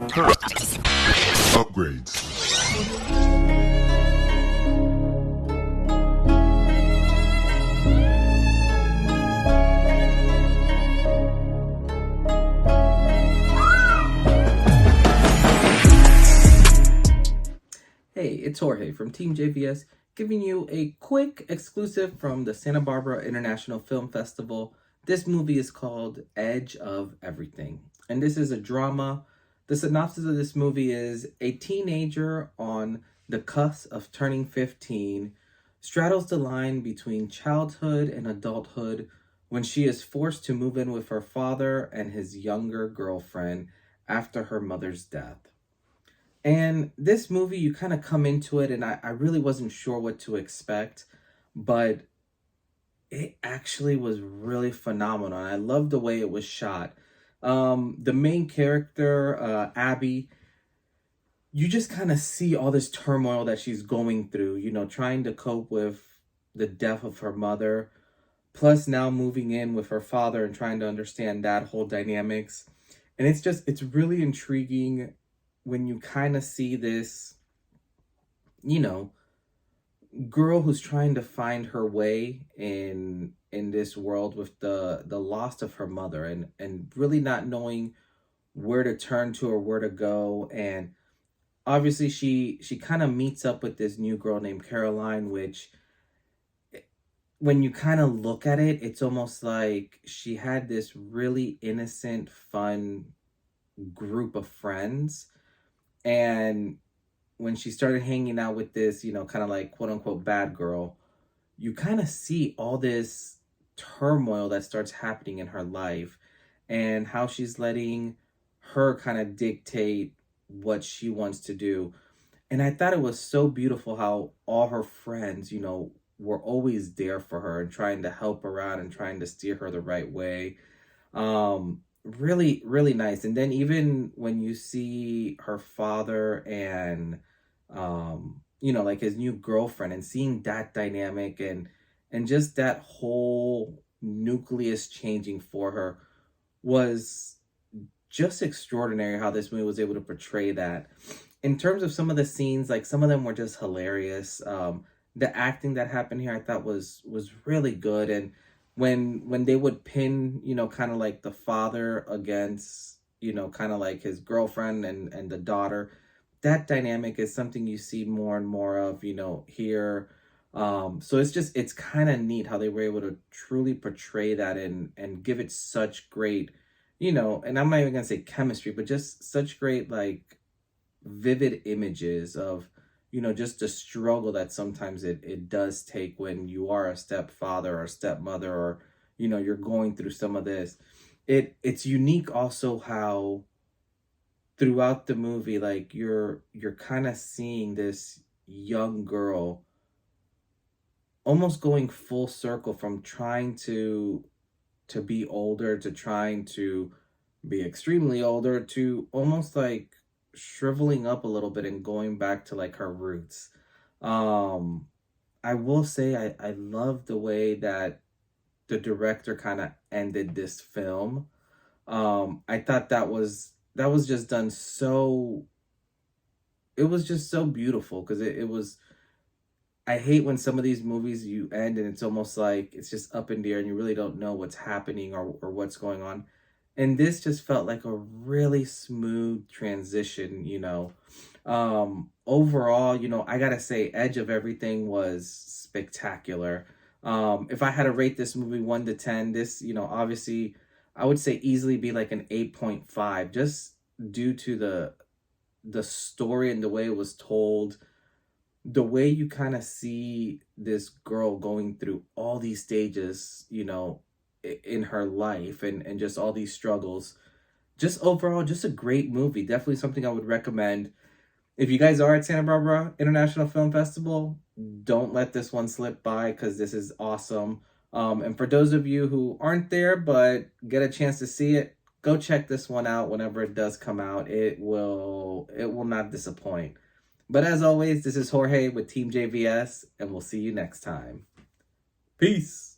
Upgrades. Hey, it's Jorge from TeamJVS, giving you a quick exclusive from the Santa Barbara International Film Festival. This movie is called Edge of Everything, and this is a drama. The synopsis of this movie is a teenager on the cusp of turning 15 straddles the line between childhood and adulthood when she is forced to move in with her father and his younger girlfriend after her mother's death. And this movie, you kind of come into it, and I really wasn't sure what to expect, but it actually was really phenomenal. I love the way it was shot. The main character, Abby, you just kind of see all this turmoil that she's going through, you know, trying to cope with the death of her mother, plus now moving in with her father and trying to understand that whole dynamics. And it's really intriguing when you kind of see this, you know, girl who's trying to find her way in this world with the loss of her mother, and really not knowing where to turn to or where to go. And obviously she kind of meets up with this new girl named Caroline, which when you kind of look at it, it's almost like she had this really innocent, fun group of friends. And when she started hanging out with this, you know, kind of like quote unquote bad girl, you kind of see all this turmoil that starts happening in her life and how she's letting her kind of dictate what she wants to do. And I thought it was so beautiful how all her friends, you know, were always there for her and trying to help her out and trying to steer her the right way. Really, really nice. And then even when you see her father and you know, like his new girlfriend, and seeing that dynamic and just that whole nucleus changing for her was just extraordinary how this movie was able to portray that. In terms of some of the scenes, like some of them were just hilarious. The acting that happened here I thought was really good. And when they would pin, you know, kind of like the father against, you know, kind of like his girlfriend and the daughter, that dynamic is something you see more and more of, you know, here. So it's kind of neat how they were able to truly portray that and give it such great, you know, and I'm not even gonna say chemistry, but just such great, like, vivid images of, you know, just the struggle that sometimes it does take when you are a stepfather or stepmother, or, you know, you're going through some of this. It's unique also how throughout the movie, like, you're kind of seeing this young girl almost going full circle from trying to be older to trying to be extremely older to almost like shriveling up a little bit and going back to like her roots. I will say I love the way that the director kind of ended this film. I thought that was just done so, it was just so beautiful, because it was, I hate when some of these movies you end and it's almost like it's just up in the air and you really don't know what's happening or what's going on. And this just felt like a really smooth transition, you know. Overall, you know, I gotta say, Edge of Everything was spectacular. If I had to rate this movie 1 to 10, this, you know, obviously, I would say easily be like an 8.5, just due to the story and the way it was told, the way you kind of see this girl going through all these stages, you know, in her life, and just all these struggles. Just overall, just a great movie. Definitely something I would recommend. If you guys are at Santa Barbara International Film Festival, don't let this one slip by, because this is awesome. And for those of you who aren't there but get a chance to see it, go check this one out whenever it does come out. It will not disappoint. But as always, this is Jorge with TeamJVS, and we'll see you next time. Peace.